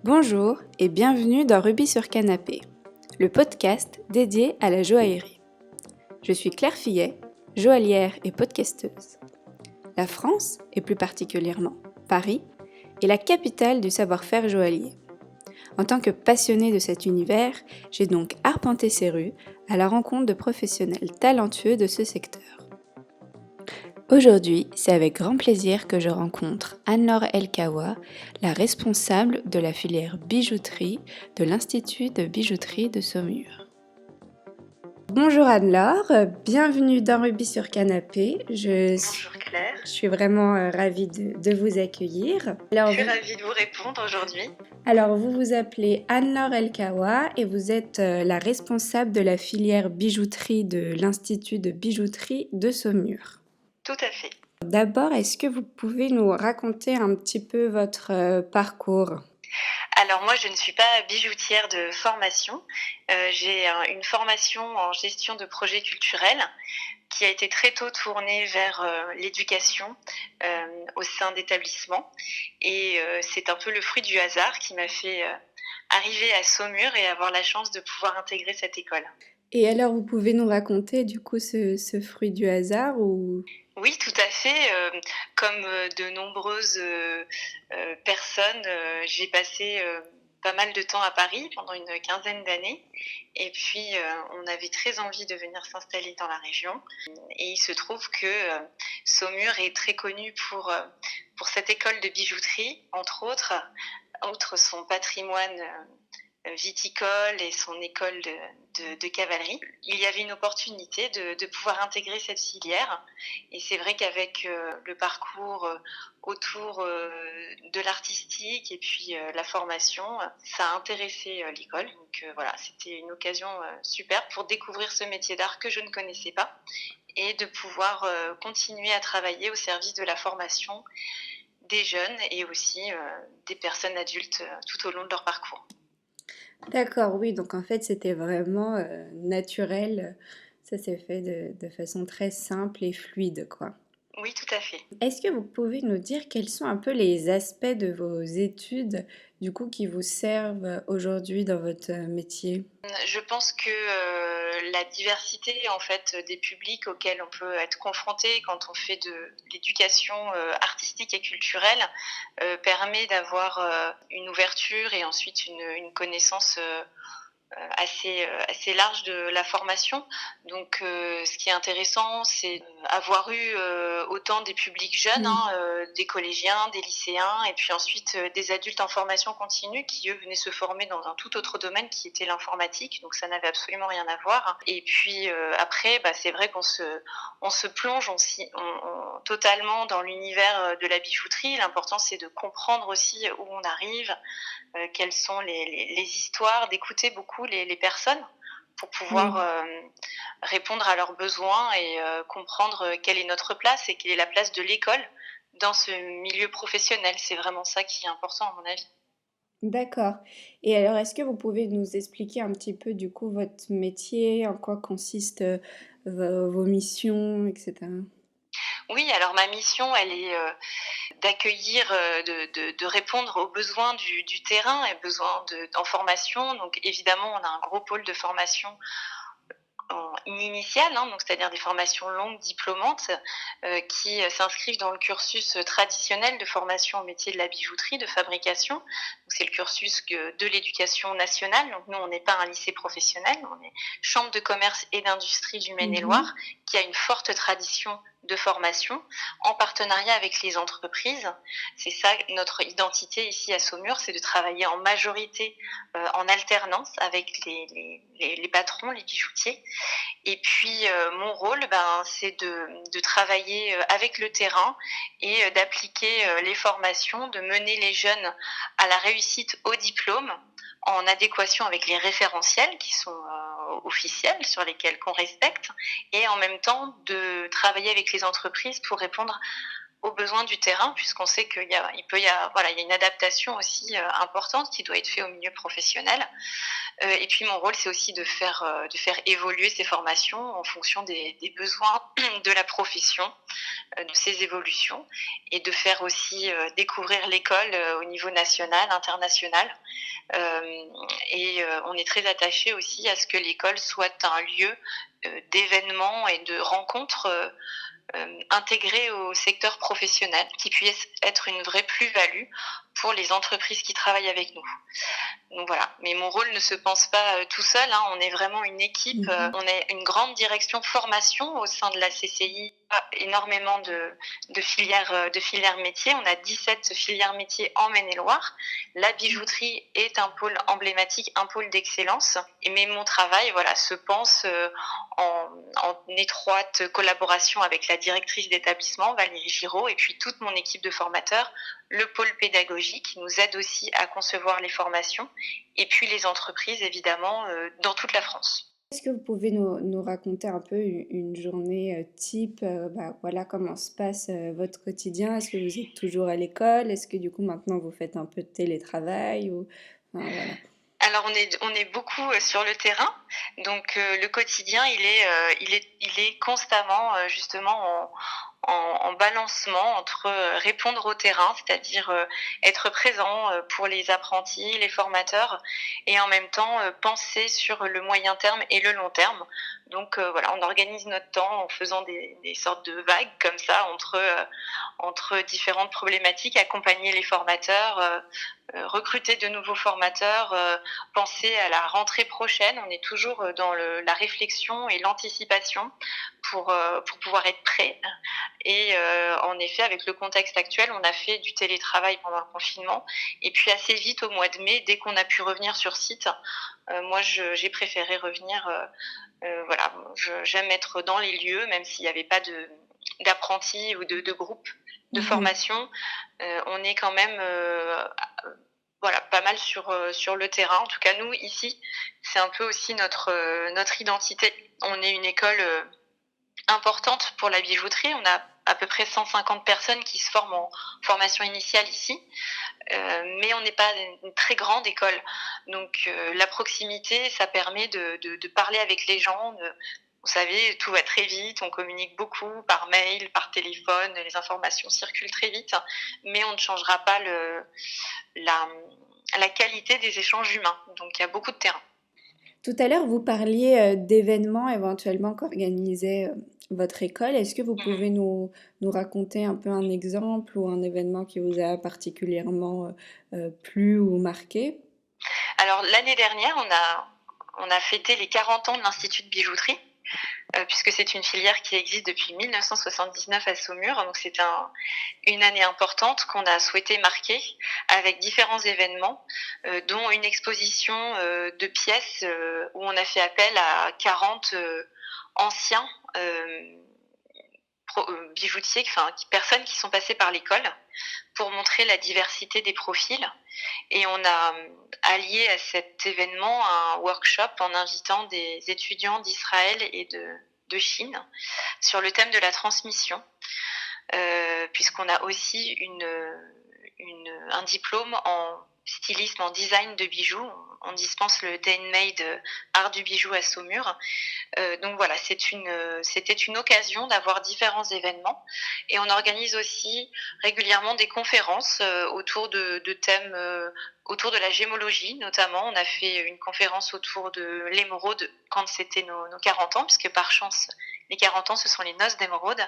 Bonjour et bienvenue dans Rubis sur Canapé, le podcast dédié à la joaillerie. Je suis Claire Fillet, joaillière et podcasteuse. La France, et plus particulièrement Paris, est la capitale du savoir-faire joaillier. En tant que passionnée de cet univers, j'ai donc arpenté ces rues à la rencontre de professionnels talentueux de ce secteur. Aujourd'hui, c'est avec grand plaisir que je rencontre Anne-Laure Elkawa, la responsable de la filière bijouterie de l'Institut de bijouterie de Saumur. Bonjour Anne-Laure, bienvenue dans Rubis sur Canapé. Bonjour Claire. Je suis vraiment ravie de vous accueillir. Je suis ravie de vous répondre aujourd'hui. Alors, vous vous appelez Anne-Laure Elkawa et vous êtes la responsable de la filière bijouterie de l'Institut de bijouterie de Saumur. Tout à fait. D'abord, est-ce que vous pouvez nous raconter un petit peu votre parcours ? Alors moi, je ne suis pas bijoutière de formation. J'ai une formation en gestion de projets culturels qui a été très tôt tournée vers l'éducation au sein d'établissements. Et c'est un peu le fruit du hasard qui m'a fait arriver à Saumur et avoir la chance de pouvoir intégrer cette école. Et alors, vous pouvez nous raconter du coup ce fruit du hasard ou... Oui, tout à fait. Comme de nombreuses personnes, j'ai passé pas mal de temps à Paris pendant une quinzaine d'années. Et puis, on avait très envie de venir s'installer dans la région. Et il se trouve que Saumur est très connu pour cette école de bijouterie, entre autres, outre son patrimoine viticole et son école de cavalerie. Il y avait une opportunité de pouvoir intégrer cette filière. Et c'est vrai qu'avec le parcours autour de l'artistique et puis la formation, ça a intéressé l'école. Donc voilà, c'était une occasion superbe pour découvrir ce métier d'art que je ne connaissais pas et de pouvoir continuer à travailler au service de la formation des jeunes et aussi des personnes adultes tout au long de leur parcours. D'accord, oui, donc en fait c'était vraiment naturel, ça s'est fait de façon très simple et fluide, quoi. Oui, tout à fait. Est-ce que vous pouvez nous dire quels sont un peu les aspects de vos études, du coup, qui vous servent aujourd'hui dans votre métier? Je pense que la diversité en fait des publics auxquels on peut être confronté quand on fait de l'éducation artistique et culturelle permet d'avoir une ouverture et ensuite une connaissance assez large de la formation. Donc ce qui est intéressant, c'est avoir eu autant des publics jeunes, des collégiens, des lycéens, et puis ensuite des adultes en formation continue qui, eux, venaient se former dans un tout autre domaine qui était l'informatique, donc ça n'avait absolument rien à voir. Et puis après, c'est vrai qu'on se plonge totalement dans l'univers de la bijouterie. L'important, c'est de comprendre aussi où on arrive, quelles sont les histoires, d'écouter beaucoup les personnes pour pouvoir répondre à leurs besoins et comprendre quelle est notre place et quelle est la place de l'école dans ce milieu professionnel. C'est vraiment ça qui est important à mon avis. D'accord. Et alors, est-ce que vous pouvez nous expliquer un petit peu, du coup, votre métier, en quoi consistent vos missions, etc. Oui, alors ma mission, elle est d'accueillir, de répondre aux besoins du terrain et besoins en formation. Donc évidemment, on a un gros pôle de formation initiale, donc c'est-à-dire des formations longues diplômantes qui s'inscrivent dans le cursus traditionnel de formation au métier de la bijouterie, de fabrication. Donc, c'est le cursus de l'éducation nationale. Donc nous, on n'est pas un lycée professionnel, on est chambre de commerce et d'industrie du Maine-et-Loire qui a une forte tradition de formation en partenariat avec les entreprises. C'est ça notre identité ici à Saumur, c'est de travailler en majorité en alternance avec les patrons, les bijoutiers. Et puis mon rôle, c'est de travailler avec le terrain et d'appliquer les formations, de mener les jeunes à la réussite au diplôme en adéquation avec les référentiels qui sont officiels, sur lesquels qu'on respecte, et en même temps de travailler avec les entreprises pour répondre aux besoins du terrain, puisqu'on sait il y a une adaptation aussi importante qui doit être faite au milieu professionnel. Et puis mon rôle, c'est aussi de faire évoluer ces formations en fonction des besoins de la profession, de ses évolutions, et de faire aussi découvrir l'école au niveau national, international. On est très attaché aussi à ce que l'école soit un lieu d'événements et de rencontres intégré au secteur professionnel, qui puisse être une vraie plus-value pour les entreprises qui travaillent avec nous. Donc voilà, mais mon rôle ne se pense pas tout seul, hein. On est vraiment une équipe, on est une grande direction formation au sein de la CCI, énormément de filières métiers. On a 17 filières métiers en Maine-et-Loire. La bijouterie est un pôle emblématique, un pôle d'excellence. Mais mon travail, voilà, se pense en étroite collaboration avec la directrice d'établissement, Valérie Giraud, et puis toute mon équipe de formateurs, le pôle pédagogique qui nous aide aussi à concevoir les formations, et puis les entreprises, évidemment, dans toute la France. Est-ce que vous pouvez nous raconter un peu une journée type, voilà comment se passe votre quotidien? Est-ce que vous êtes toujours à l'école? Est-ce que du coup maintenant vous faites un peu de télétravail ou enfin, voilà. Alors on est beaucoup sur le terrain, donc le quotidien il est constamment justement en balancement entre répondre au terrain, c'est-à-dire être présent pour les apprentis, les formateurs, et en même temps penser sur le moyen terme et le long terme. Donc voilà, on organise notre temps en faisant des sortes de vagues comme ça entre différentes problématiques, accompagner les formateurs, recruter de nouveaux formateurs, penser à la rentrée prochaine. On est toujours dans la réflexion et l'anticipation pour pouvoir être prêt. Et en effet, avec le contexte actuel, on a fait du télétravail pendant le confinement. Et puis assez vite, au mois de mai, dès qu'on a pu revenir sur site, moi, j'ai préféré revenir. Voilà, j'aime être dans les lieux, même s'il n'y avait pas d'apprentis ou de groupe de formation. On est quand même voilà, pas mal sur le terrain. En tout cas, nous, ici, c'est un peu aussi notre identité. On est une école importante pour la bijouterie. On a à peu près 150 personnes qui se forment en formation initiale ici, mais on n'est pas une très grande école. Donc la proximité, ça permet de parler avec les gens. Vous savez, tout va très vite, on communique beaucoup par mail, par téléphone, les informations circulent très vite, mais on ne changera pas la qualité des échanges humains. Donc il y a beaucoup de terrain. Tout à l'heure, vous parliez d'événements éventuellement qu'organisait votre école. Est-ce que vous pouvez nous raconter un peu un exemple ou un événement qui vous a particulièrement plu ou marqué? Alors l'année dernière, on a fêté les 40 ans de l'Institut de bijouterie, puisque c'est une filière qui existe depuis 1979 à Saumur. Donc c'est une année importante qu'on a souhaité marquer avec différents événements, dont une exposition de pièces où on a fait appel à 40 anciens bijoutiers, personnes qui sont passées par l'école, pour montrer la diversité des profils. Et on a allié à cet événement un workshop en invitant des étudiants d'Israël et de Chine sur le thème de la transmission, puisqu'on a aussi un diplôme en stylisme, en design de bijoux. On dispense le Tailmade art du bijou à Saumur. Donc voilà, c'était une occasion d'avoir différents événements, et on organise aussi régulièrement des conférences autour de thèmes autour de la gémologie notamment. On a fait une conférence autour de l'émeraude quand c'était nos 40 ans, puisque par chance les 40 ans ce sont les noces d'émeraude.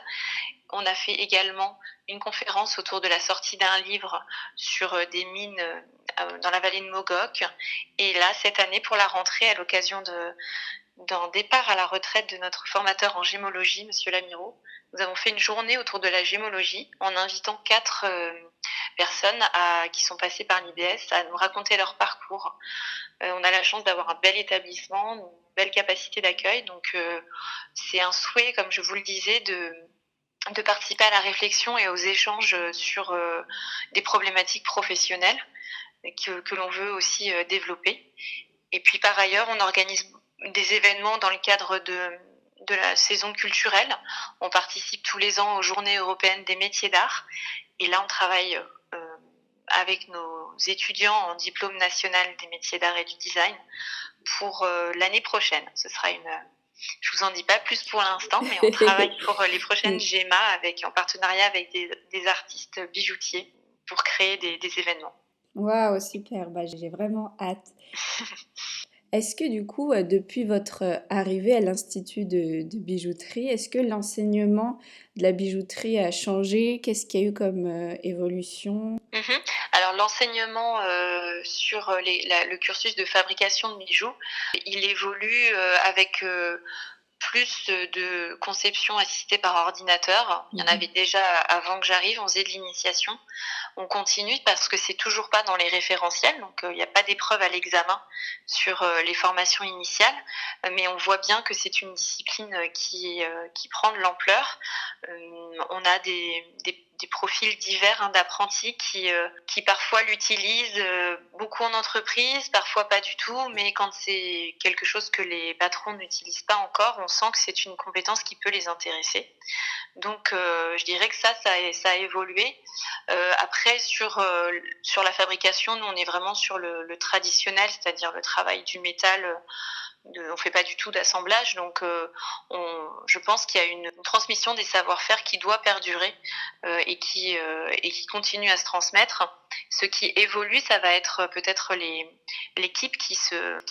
On a fait également une conférence autour de la sortie d'un livre sur des mines dans la vallée de Mogok. Et là, cette année, pour la rentrée, à l'occasion d'un départ à la retraite de notre formateur en gémologie, Monsieur Lamiraud, nous avons fait une journée autour de la gémologie en invitant 4 personnes qui sont passées par l'IBS à nous raconter leur parcours. On a la chance d'avoir un bel établissement, une belle capacité d'accueil. Donc c'est un souhait, comme je vous le disais, de participer à la réflexion et aux échanges sur des problématiques professionnelles que l'on veut aussi développer. Et puis par ailleurs, on organise des événements dans le cadre de la saison culturelle. On participe tous les ans aux Journées européennes des métiers d'art. Et là, on travaille avec nos étudiants en diplôme national des métiers d'art et du design pour l'année prochaine. Je vous en dis pas plus pour l'instant, mais on travaille pour les prochaines GEMA en partenariat avec des artistes bijoutiers pour créer des événements. Waouh, super, j'ai vraiment hâte. Est-ce que du coup, depuis votre arrivée à l'Institut de bijouterie, est-ce que l'enseignement de la bijouterie a changé? Qu'est-ce qu'il y a eu comme évolution? Alors l'enseignement sur le cursus de fabrication de bijoux, il évolue avec plus de conception assistée par ordinateur. Il y en avait déjà avant que j'arrive, on faisait de l'initiation. On continue parce que c'est toujours pas dans les référentiels, donc il n'y a pas d'épreuve à l'examen sur les formations initiales, mais on voit bien que c'est une discipline qui prend de l'ampleur. On a des profils divers d'apprentis qui parfois l'utilisent beaucoup en entreprise, parfois pas du tout, mais quand c'est quelque chose que les patrons n'utilisent pas encore, on sent que c'est une compétence qui peut les intéresser. Donc je dirais que ça a évolué. Après sur la fabrication, nous on est vraiment sur le traditionnel, c'est-à-dire le travail du métal. On fait pas du tout d'assemblage, donc je pense qu'il y a une transmission des savoir-faire qui doit perdurer et qui continue à se transmettre. Ce qui évolue, ça va être peut-être l'équipe qui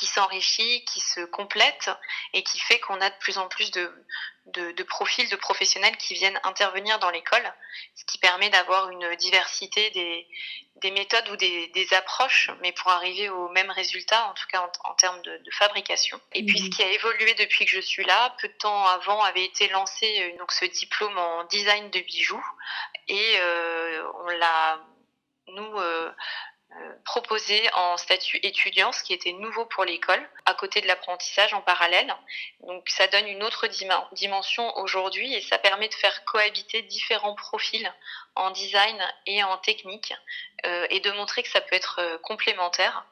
s'enrichit, qui se complète et qui fait qu'on a de plus en plus de profils de professionnels qui viennent intervenir dans l'école, ce qui permet d'avoir une diversité des méthodes ou des approches, mais pour arriver au même résultat, en tout cas en termes de fabrication. Et puis ce qui a évolué depuis que je suis là, peu de temps avant avait été lancé donc ce diplôme en design de bijoux, et on l'a proposé en statut étudiant, ce qui était nouveau pour l'école, à côté de l'apprentissage en parallèle. Donc ça donne une autre dimension aujourd'hui et ça permet de faire cohabiter différents profils en design et en technique et de montrer que ça peut être complémentaire.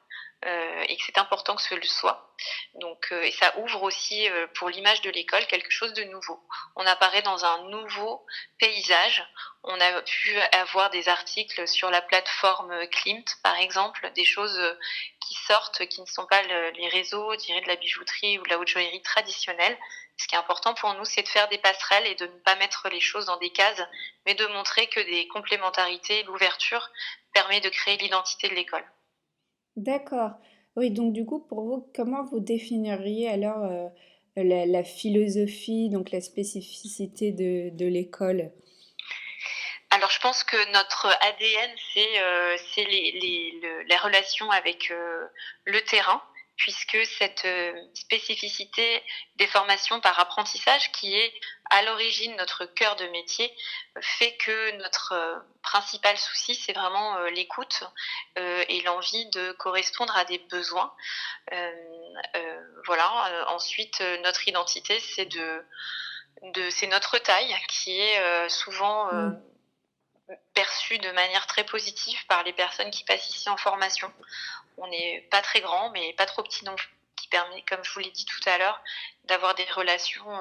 Et que c'est important que ce le soit. Donc, et ça ouvre aussi pour l'image de l'école quelque chose de nouveau. On apparaît dans un nouveau paysage. On a pu avoir des articles sur la plateforme Klimt, par exemple, des choses qui sortent, qui ne sont pas les réseaux, je dirais, de la bijouterie ou de la haute joaillerie traditionnelle. Ce qui est important pour nous, c'est de faire des passerelles et de ne pas mettre les choses dans des cases, mais de montrer que des complémentarités, l'ouverture permet de créer l'identité de l'école. D'accord. Oui, donc du coup, pour vous, comment vous définiriez alors la philosophie, donc la spécificité de l'école? Alors, je pense que notre ADN, c'est les relations avec le terrain, puisque cette spécificité des formations par apprentissage, qui est à l'origine notre cœur de métier, fait que notre principal souci, c'est vraiment l'écoute et l'envie de correspondre à des besoins. Voilà. Ensuite, notre identité, c'est notre taille, qui est souvent perçu de manière très positive par les personnes qui passent ici en formation. On n'est pas très grand, mais pas trop petit non plus, qui permet, comme je vous l'ai dit tout à l'heure, d'avoir des relations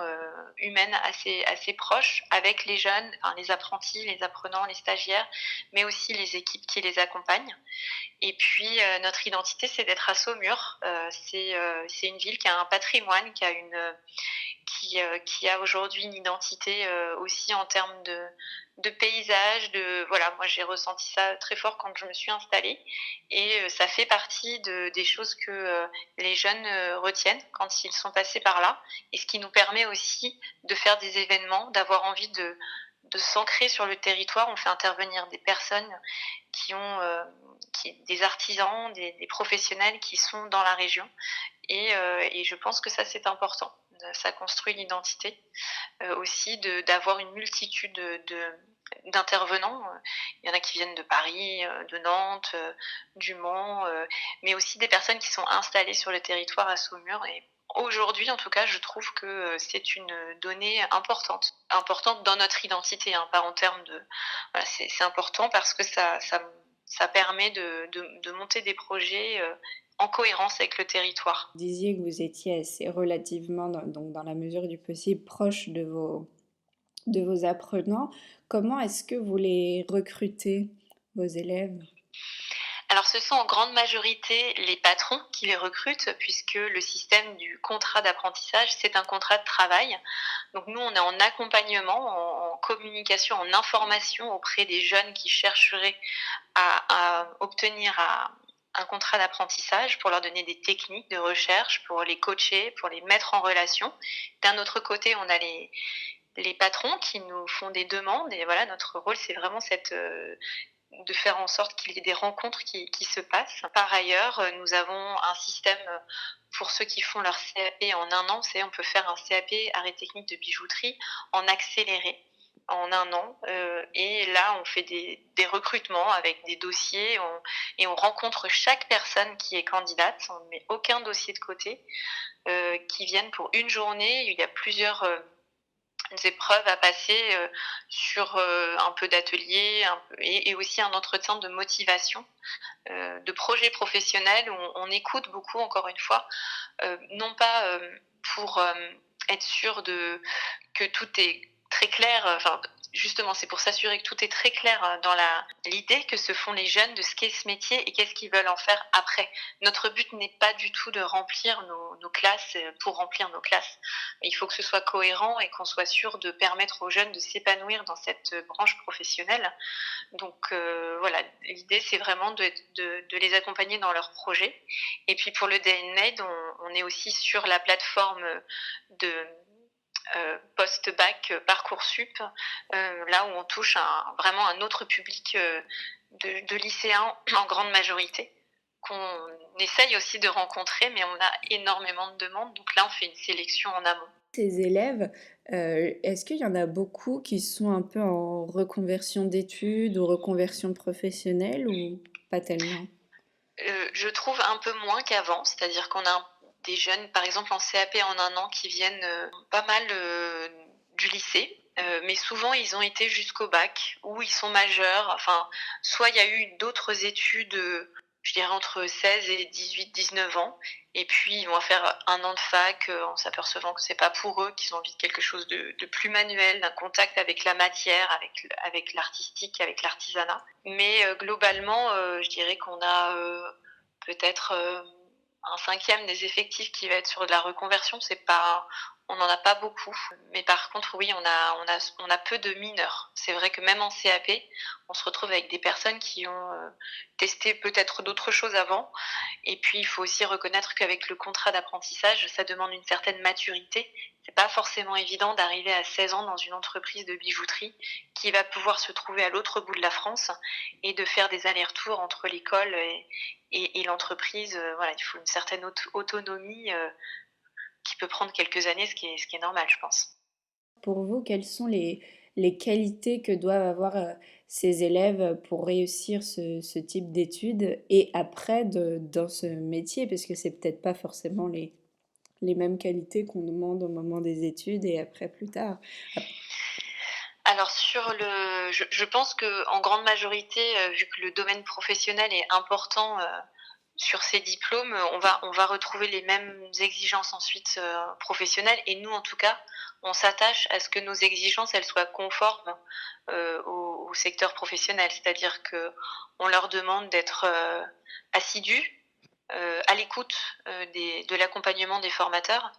humaines assez proches avec les jeunes, enfin, les apprentis, les apprenants, les stagiaires, mais aussi les équipes qui les accompagnent. Et puis, notre identité, c'est d'être à Saumur. C'est une ville qui a un patrimoine, qui a aujourd'hui une identité aussi en termes de paysage, voilà, moi j'ai ressenti ça très fort quand je me suis installée et ça fait partie des choses que les jeunes retiennent quand ils sont passés par là et ce qui nous permet aussi de faire des événements, d'avoir envie de s'ancrer sur le territoire. On fait intervenir des personnes qui ont des artisans, des professionnels qui sont dans la région et je pense que ça c'est important. Ça construit l'identité aussi d'avoir une multitude d'intervenants. Il y en a qui viennent de Paris, de Nantes, du Mans, mais aussi des personnes qui sont installées sur le territoire à Saumur. Et aujourd'hui, en tout cas, je trouve que c'est une donnée importante dans notre identité, hein, pas en termes de. Voilà, c'est important parce que ça permet de monter des projets en cohérence avec le territoire. Vous disiez que vous étiez assez relativement, donc dans la mesure du possible, proche de vos apprenants. Comment est-ce que vous les recrutez, vos élèves? Alors ce sont en grande majorité les patrons qui les recrutent puisque le système du contrat d'apprentissage, c'est un contrat de travail. Donc nous, on est en accompagnement, en communication, en information auprès des jeunes qui chercheraient à obtenir un contrat d'apprentissage pour leur donner des techniques de recherche, pour les coacher, pour les mettre en relation. D'un autre côté, on a les patrons qui nous font des demandes et voilà, notre rôle, c'est vraiment de faire en sorte qu'il y ait des rencontres qui se passent. Par ailleurs, nous avons un système pour ceux qui font leur CAP en un an. Vous savez, on peut faire un CAP arts et techniques de bijouterie en accéléré en un an. Et là, on fait des recrutements avec des dossiers et on rencontre chaque personne qui est candidate. On ne met aucun dossier de côté, qui viennent pour une journée. Il y a plusieurs épreuves à passer sur un peu d'atelier et aussi un entretien de motivation, de projet professionnel où on écoute beaucoup, encore une fois, non pas pour être sûr que tout est très clair, enfin justement c'est pour s'assurer que tout est très clair dans l'idée que se font les jeunes de ce qu'est ce métier et qu'est-ce qu'ils veulent en faire après. Notre but n'est pas du tout de remplir nos classes pour remplir nos classes. Il faut que ce soit cohérent et qu'on soit sûr de permettre aux jeunes de s'épanouir dans cette branche professionnelle. Donc voilà, l'idée c'est vraiment de les accompagner dans leurs projets. Et puis pour le DNMed, on est aussi sur la plateforme de post-bac Parcoursup, là où on touche vraiment un autre public de lycéens en grande majorité, qu'on essaye aussi de rencontrer, mais on a énormément de demandes. Donc là, on fait une sélection en amont. Ces élèves, est-ce qu'il y en a beaucoup qui sont un peu en reconversion d'études ou reconversion professionnelle ou pas tellement? Je trouve un peu moins qu'avant, c'est-à-dire qu'on a des jeunes, par exemple en CAP en un an, qui viennent pas mal du lycée, mais souvent ils ont été jusqu'au bac ou ils sont majeurs. Enfin, soit il y a eu d'autres études, je dirais entre 16 et 18-19 ans, et puis ils vont faire un an de fac en s'apercevant que c'est pas pour eux, qu'ils ont envie de quelque chose de plus manuel, d'un contact avec la matière, avec l'artistique, avec l'artisanat. Mais globalement, je dirais qu'on a peut-être un cinquième des effectifs qui va être sur de la reconversion. C'est pas, on n'en a pas beaucoup. Mais par contre, oui, on a peu de mineurs. C'est vrai que même en CAP, on se retrouve avec des personnes qui ont testé peut-être d'autres choses avant. Et puis, il faut aussi reconnaître qu'avec le contrat d'apprentissage, ça demande une certaine maturité. C'est pas forcément évident d'arriver à 16 ans dans une entreprise de bijouterie qui va pouvoir se trouver à l'autre bout de la France et de faire des allers-retours entre l'école et l'entreprise. Voilà, il faut une certaine autonomie qui peut prendre quelques années, ce qui est normal, je pense. Pour vous, quelles sont les qualités que doivent avoir ces élèves pour réussir ce type d'études et après dans ce métier? Parce que c'est peut-être pas forcément les mêmes qualités qu'on demande au moment des études et après plus tard. Alors je pense que en grande majorité, vu que le domaine professionnel est important sur ces diplômes, on va retrouver les mêmes exigences ensuite professionnelles. Et nous, en tout cas, on s'attache à ce que nos exigences elles soient conformes au secteur professionnel, c'est-à-dire que on leur demande d'être assidus, à l'écoute de l'accompagnement des formateurs,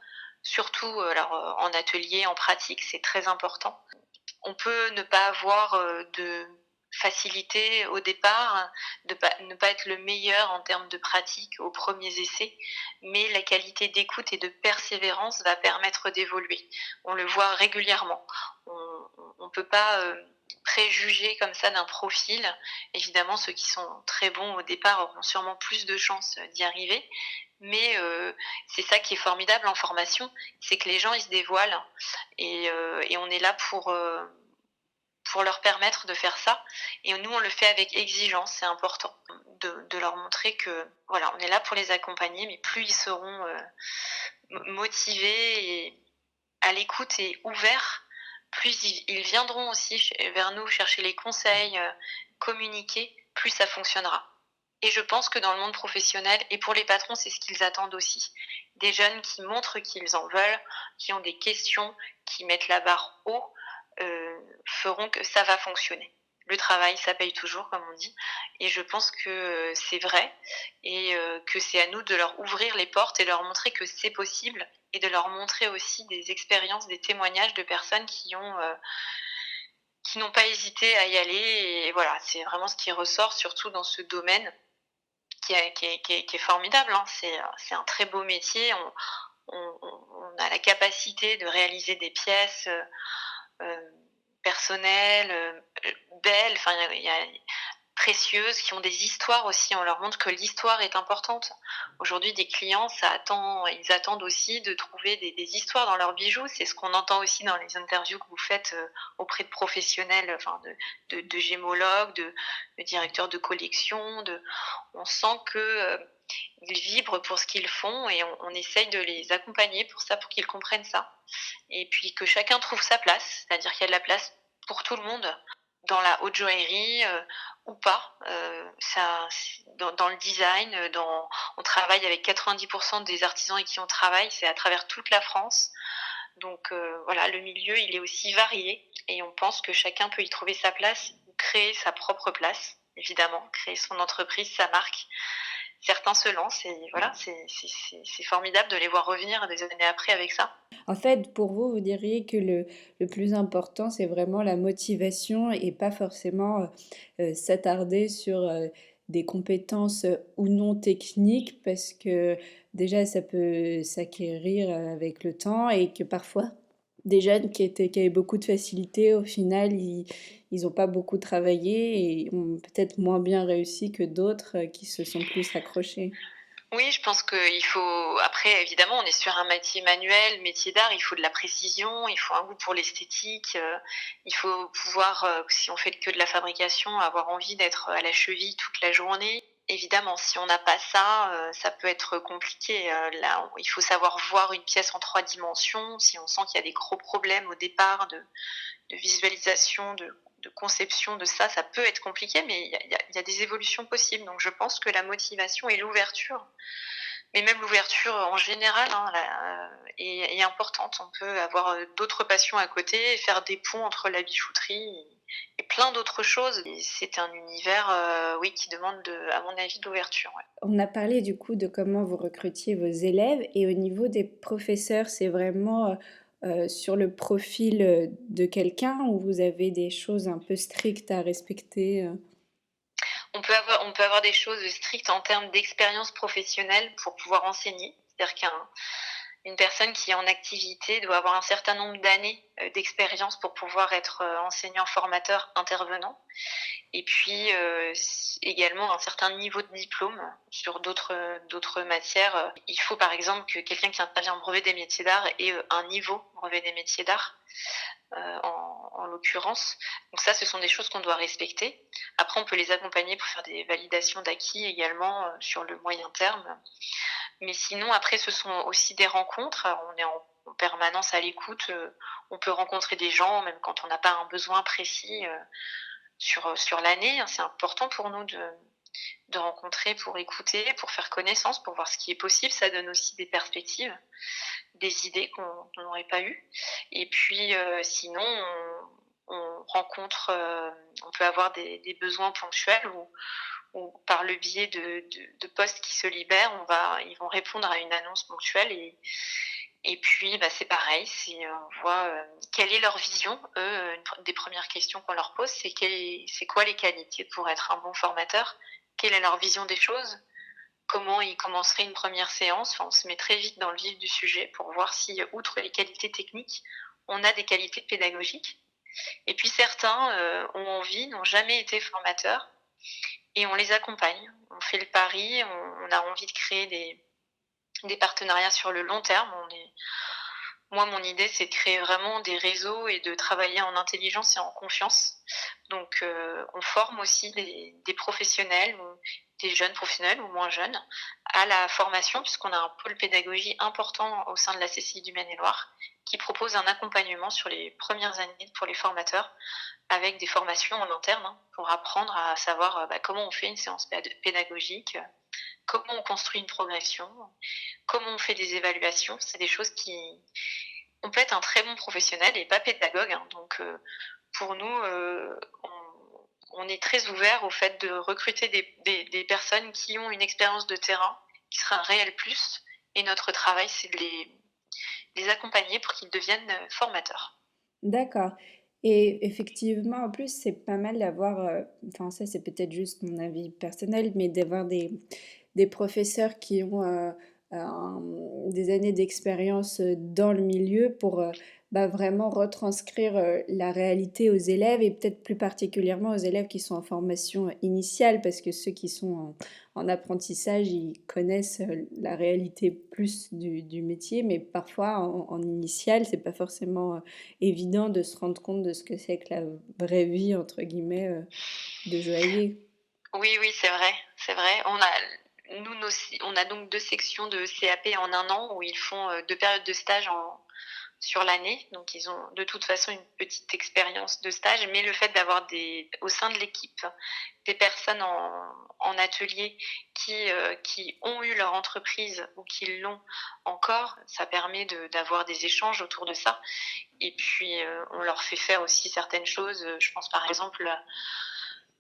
surtout alors en atelier, en pratique, c'est très important. On peut ne pas avoir de facilité au départ, ne pas être le meilleur en termes de pratique aux premiers essais, mais la qualité d'écoute et de persévérance va permettre d'évoluer. On le voit régulièrement. On ne peut pas préjuger comme ça d'un profil. Évidemment, ceux qui sont très bons au départ auront sûrement plus de chances d'y arriver, mais c'est ça qui est formidable en formation, c'est que les gens ils se dévoilent et on est là pour leur permettre de faire ça. Et nous, on le fait avec exigence, c'est important de leur montrer que voilà, on est là pour les accompagner, mais plus ils seront motivés et à l'écoute et ouverts, plus ils viendront aussi vers nous chercher les conseils, communiquer, plus ça fonctionnera. Et je pense que dans le monde professionnel et pour les patrons, c'est ce qu'ils attendent aussi. Des jeunes qui montrent qu'ils en veulent, qui ont des questions, qui mettent la barre haut, feront que ça va fonctionner. Le travail, ça paye toujours, comme on dit. Et je pense que c'est vrai et que c'est à nous de leur ouvrir les portes et leur montrer que c'est possible et de leur montrer aussi des expériences, des témoignages de personnes qui n'ont pas hésité à y aller. Et voilà, c'est vraiment ce qui ressort, surtout dans ce domaine qui est formidable. Hein. C'est un très beau métier. On a la capacité de réaliser des pièces personnelles, belles, enfin, il y a précieuses, qui ont des histoires aussi. On leur montre que l'histoire est importante. Aujourd'hui, des clients, ils attendent aussi de trouver des histoires dans leurs bijoux. C'est ce qu'on entend aussi dans les interviews que vous faites auprès de professionnels, enfin de gémologues, de directeurs de collection. On sent que ils vibrent pour ce qu'ils font et on essaye de les accompagner pour ça, pour qu'ils comprennent ça. Et puis que chacun trouve sa place, c'est-à-dire qu'il y a de la place pour tout le monde dans la haute joaillerie ou pas. Dans le design, on travaille avec 90% des artisans avec qui on travaille, c'est à travers toute la France. Donc voilà, le milieu, il est aussi varié et on pense que chacun peut y trouver sa place, créer sa propre place, évidemment, créer son entreprise, sa marque. Certains se lancent et voilà, c'est formidable de les voir revenir des années après avec ça. En fait, pour vous, vous diriez que le plus important, c'est vraiment la motivation et pas forcément s'attarder sur des compétences ou non techniques parce que déjà, ça peut s'acquérir avec le temps et que parfois, des jeunes qui avaient beaucoup de facilité, au final, ils n'ont pas beaucoup travaillé et ont peut-être moins bien réussi que d'autres qui se sont plus accrochés. Oui, je pense qu'il faut. Après, évidemment, on est sur un métier manuel, métier d'art, il faut de la précision, il faut un goût pour l'esthétique, il faut pouvoir, si on fait que de la fabrication, avoir envie d'être à la cheville toute la journée. Évidemment, si on n'a pas ça, ça peut être compliqué. Là, il faut savoir voir une pièce en 3 dimensions. Si on sent qu'il y a des gros problèmes au départ de visualisation, de conception de ça, ça peut être compliqué, mais il y a des évolutions possibles. Donc je pense que la motivation et l'ouverture, mais même l'ouverture en général, hein, est importante. On peut avoir d'autres passions à côté, faire des ponts entre la bijouterie et plein d'autres choses. Et c'est un univers, oui, qui demande, à mon avis, de l'ouverture. Ouais. On a parlé du coup de comment vous recrutiez vos élèves et au niveau des professeurs, c'est vraiment sur le profil de quelqu'un où vous avez des choses un peu strictes à respecter. On peut avoir des choses strictes en termes d'expérience professionnelle pour pouvoir enseigner. C'est-à-dire qu'une personne qui est en activité doit avoir un certain nombre d'années d'expérience pour pouvoir être enseignant, formateur, intervenant. Et puis également un certain niveau de diplôme sur d'autres matières. Il faut par exemple que quelqu'un qui intervient en brevet des métiers d'art ait un niveau brevet des métiers d'art. En l'occurrence. Donc ça, ce sont des choses qu'on doit respecter. Après, on peut les accompagner pour faire des validations d'acquis également sur le moyen terme. Mais sinon, après, ce sont aussi des rencontres. On est en permanence à l'écoute. On peut rencontrer des gens, même quand on n'a pas un besoin précis sur l'année. C'est important pour nous de rencontrer, pour écouter, pour faire connaissance, pour voir ce qui est possible. Ça donne aussi des perspectives, des idées qu'on n'aurait pas eues. Et puis sinon, on rencontre, on peut avoir des besoins ponctuels ou par le biais de postes qui se libèrent, ils vont répondre à une annonce ponctuelle et puis c'est pareil, on voit quelle est leur vision. Eux, une des premières questions qu'on leur pose, c'est quoi les qualités pour être un bon formateur? Quelle est leur vision des choses? Comment ils commenceraient une première séance? Enfin, on se met très vite dans le vif du sujet pour voir si, outre les qualités techniques, on a des qualités pédagogiques. Et puis certains ont envie, n'ont jamais été formateurs, et on les accompagne. On fait le pari, on a envie de créer des partenariats sur le long terme. Moi, mon idée, c'est de créer vraiment des réseaux et de travailler en intelligence et en confiance. Donc, on forme aussi des professionnels ou des jeunes professionnels ou moins jeunes à la formation, puisqu'on a un pôle pédagogie important au sein de la CCI du Maine-et-Loire qui propose un accompagnement sur les premières années pour les formateurs avec des formations en interne pour apprendre à savoir comment on fait une séance pédagogique, comment on construit une progression, comment on fait des évaluations. C'est des choses qui, on peut être un très bon professionnel et pas pédagogue. Donc, pour nous, on est très ouvert au fait de recruter des personnes qui ont une expérience de terrain, qui sera un réel plus. Et notre travail, c'est de les accompagner pour qu'ils deviennent formateurs. D'accord. Et effectivement, en plus, c'est pas mal d'avoir, enfin ça c'est peut-être juste mon avis personnel, mais d'avoir des professeurs qui ont des années d'expérience dans le milieu pour vraiment retranscrire la réalité aux élèves et peut-être plus particulièrement aux élèves qui sont en formation initiale, parce que ceux qui sont en apprentissage, ils connaissent la réalité plus du métier, mais parfois en initiale, c'est pas forcément évident de se rendre compte de ce que c'est que la vraie vie, entre guillemets, de joaillier. Oui, oui, c'est vrai, c'est vrai. On a donc 2 sections de CAP en un an où ils font 2 périodes de stage sur l'année. Donc, ils ont de toute façon une petite expérience de stage, mais le fait d'avoir au sein de l'équipe des personnes en atelier qui ont eu leur entreprise ou qui l'ont encore, ça permet d'avoir des échanges autour de ça. Et puis, on leur fait faire aussi certaines choses. Je pense par exemple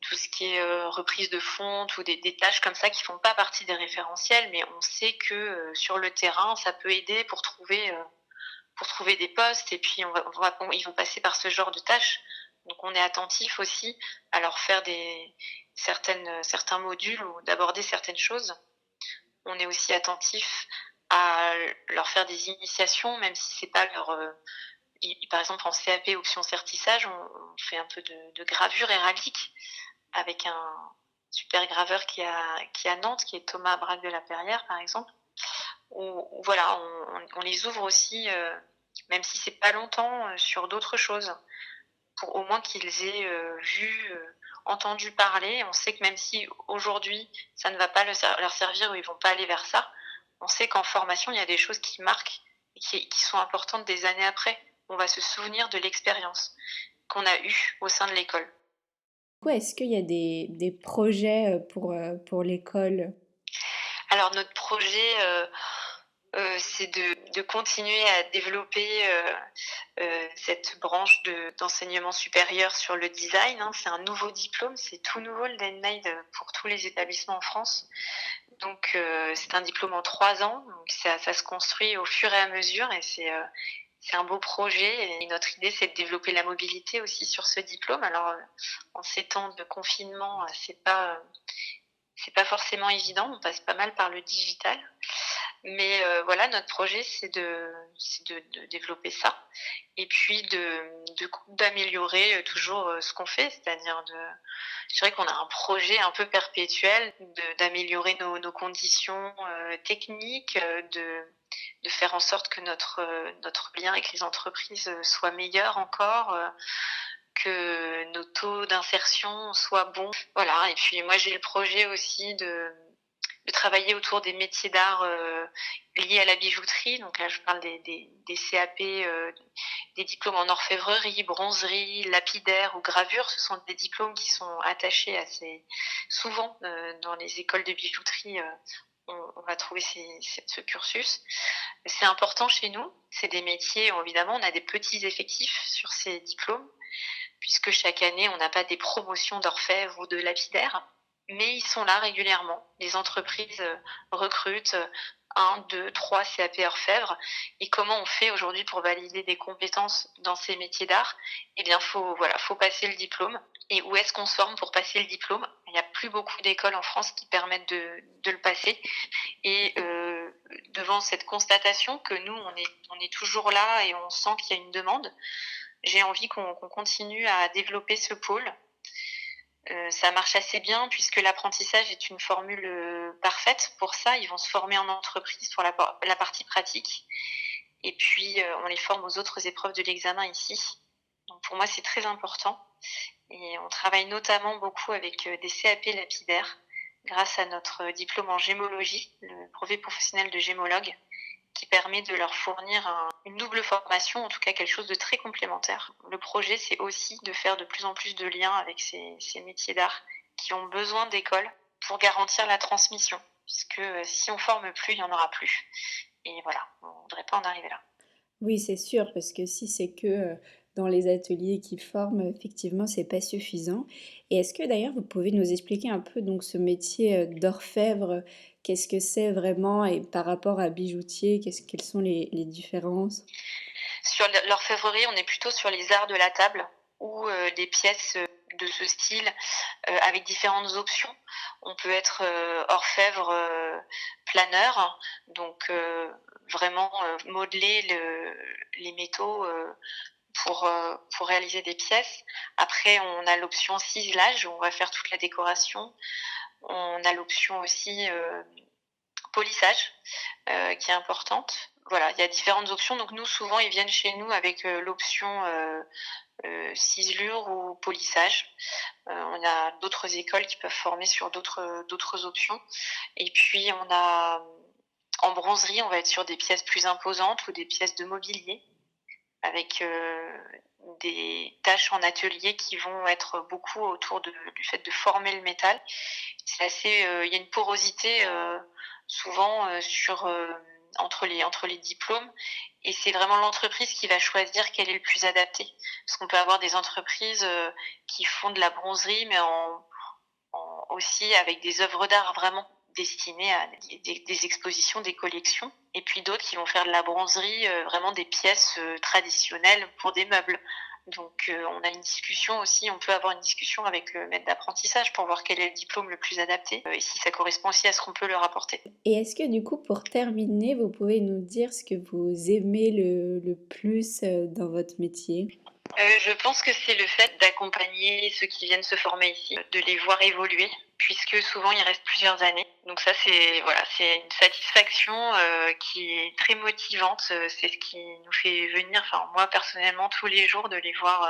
tout ce qui est reprise de fonte ou des tâches comme ça qui font pas partie des référentiels, mais on sait que sur le terrain, ça peut aider pour trouver des postes. Et puis ils vont passer par ce genre de tâches. Donc on est attentif aussi à leur faire certains modules ou d'aborder certaines choses. On est aussi attentif à leur faire des initiations, même si c'est pas leur par exemple en CAP option certissage, on fait un peu de gravure héraldique avec un super graveur qui est à Nantes, qui est Thomas Braque de la Perrière, par exemple. Où voilà, on les ouvre aussi, même si c'est pas longtemps, sur d'autres choses, pour au moins qu'ils aient vu, entendu parler. On sait que même si aujourd'hui ça ne va pas leur servir ou ils vont pas aller vers ça, on sait qu'en formation il y a des choses qui marquent et qui sont importantes des années après. On va se souvenir de l'expérience qu'on a eue au sein de l'école. Du coup, est-ce qu'il y a des projets pour l'école? Alors notre projet, c'est de continuer à développer cette branche d'enseignement supérieur sur le design. C'est un nouveau diplôme, c'est tout nouveau le DenMade pour tous les établissements en France. Donc c'est un diplôme en 3 ans, donc ça se construit au fur et à mesure et c'est un beau projet et notre idée c'est de développer la mobilité aussi sur ce diplôme. Alors en ces temps de confinement, c'est pas forcément évident, on passe pas mal par le digital. Mais voilà, notre projet, c'est de développer ça et puis d'améliorer toujours ce qu'on fait, c'est-à-dire je dirais qu'on a un projet un peu perpétuel d'améliorer nos conditions techniques, de faire en sorte que notre lien avec les entreprises soit meilleur encore, que nos taux d'insertion soient bons. Voilà, et puis moi j'ai le projet aussi de travailler autour des métiers d'art liés à la bijouterie. Donc là, je parle des CAP, des diplômes en orfèvrerie, bronzerie, lapidaire ou gravure. Ce sont des diplômes qui sont attachés assez souvent dans les écoles de bijouterie. On va trouver ce cursus. C'est important chez nous. C'est des métiers, évidemment, on a des petits effectifs sur ces diplômes, puisque chaque année, on n'a pas des promotions d'orfèvre ou de lapidaire, mais ils sont là régulièrement. Les entreprises recrutent 1, 2, 3 CAP orfèvre. Et comment on fait aujourd'hui pour valider des compétences dans ces métiers d'art? Eh bien, faut passer le diplôme. Et où est-ce qu'on se forme pour passer le diplôme? Il n'y a plus beaucoup d'écoles en France qui permettent de le passer. Et devant cette constatation que nous, on est toujours là et on sent qu'il y a une demande, j'ai envie qu'on continue à développer ce pôle. Ça marche assez bien puisque l'apprentissage est une formule parfaite pour ça. Ils vont se former en entreprise pour la partie pratique. Et puis, on les forme aux autres épreuves de l'examen ici. Donc pour moi, c'est très important. Et on travaille notamment beaucoup avec des CAP lapidaires grâce à notre diplôme en gémologie, le brevet professionnel de gémologue, qui permet de leur fournir une double formation, en tout cas quelque chose de très complémentaire. Le projet, c'est aussi de faire de plus en plus de liens avec ces métiers d'art qui ont besoin d'écoles pour garantir la transmission, puisque si on forme plus, il n'y en aura plus. Et voilà, on ne voudrait pas en arriver là. Oui, c'est sûr, parce que si c'est que dans les ateliers qui forment, effectivement, c'est pas suffisant. Et est-ce que d'ailleurs vous pouvez nous expliquer un peu donc ce métier d'orfèvre, qu'est-ce que c'est vraiment et par rapport à bijoutier, quelles sont les différences? Sur l'orfèvrerie, on est plutôt sur les arts de la table ou des pièces de ce style avec différentes options. On peut être orfèvre planeur, donc vraiment modeler les métaux pour réaliser des pièces. Après, on a l'option ciselage, où on va faire toute la décoration. On a l'option aussi polissage, qui est importante. Voilà, il y a différentes options. Donc nous, souvent, ils viennent chez nous avec l'option ciselure ou polissage. On a d'autres écoles qui peuvent former sur d'autres options. Et puis, on a en bronzerie, on va être sur des pièces plus imposantes ou des pièces de mobilier avec des tâches en atelier qui vont être beaucoup autour du fait de former le métal. C'est assez, il y a une porosité souvent entre les diplômes, et c'est vraiment l'entreprise qui va choisir quel est le plus adapté. Parce qu'on peut avoir des entreprises qui font de la bronzerie, mais aussi avec des œuvres d'art vraiment destinées à des expositions, des collections, et puis d'autres qui vont faire de la bronzerie, vraiment des pièces traditionnelles pour des meubles. Donc on a une discussion aussi, on peut avoir une discussion avec le maître d'apprentissage pour voir quel est le diplôme le plus adapté et si ça correspond aussi à ce qu'on peut leur apporter. Et est-ce que du coup, pour terminer, vous pouvez nous dire ce que vous aimez le plus dans votre métier? Je pense que c'est le fait d'accompagner ceux qui viennent se former ici, de les voir évoluer, puisque souvent ils restent plusieurs années. Donc ça, c'est voilà, c'est une satisfaction qui est très motivante. C'est ce qui nous fait venir, enfin moi personnellement, tous les jours de les voir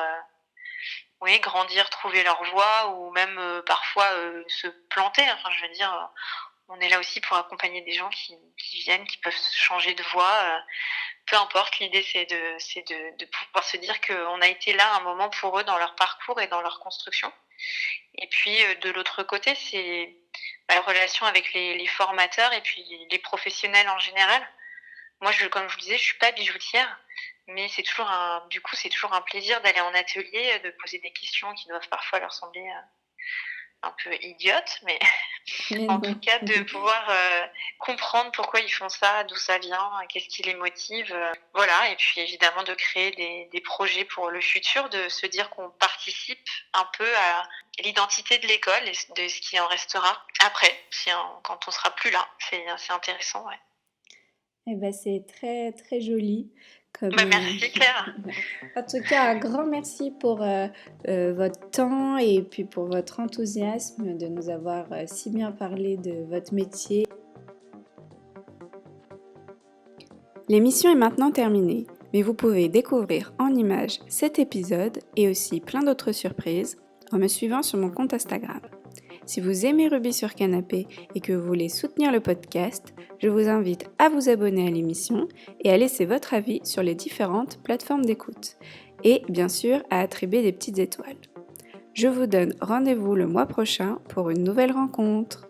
oui, grandir, trouver leur voie, ou même parfois se planter. Enfin, je veux dire, on est là aussi pour accompagner des gens qui viennent, qui peuvent changer de voie. Peu importe, l'idée c'est de pouvoir se dire qu'on a été là un moment pour eux dans leur parcours et dans leur construction. Et puis de l'autre côté, c'est la relation avec les formateurs et puis les professionnels en général. Moi, comme je vous disais, je suis pas bijoutière, mais c'est toujours un plaisir d'aller en atelier, de poser des questions qui doivent parfois leur sembler un peu idiotes, mais Mais en tout non. cas de pouvoir comprendre pourquoi ils font ça, d'où ça vient, qu'est-ce qui les motive. Voilà, et puis évidemment de créer des projets pour le futur, de se dire qu'on participe un peu à l'identité de l'école et de ce qui en restera après, quand on sera plus là. C'est intéressant, ouais. Eh ben, c'est très très joli comme. Bah, merci Claire. En tout cas, un grand merci pour votre temps et puis pour votre enthousiasme de nous avoir si bien parlé de votre métier. L'émission est maintenant terminée, mais vous pouvez découvrir en images cet épisode et aussi plein d'autres surprises en me suivant sur mon compte Instagram. Si vous aimez Rubis sur Canapé et que vous voulez soutenir le podcast, je vous invite à vous abonner à l'émission et à laisser votre avis sur les différentes plateformes d'écoute. Et bien sûr, à attribuer des petites étoiles. Je vous donne rendez-vous le mois prochain pour une nouvelle rencontre.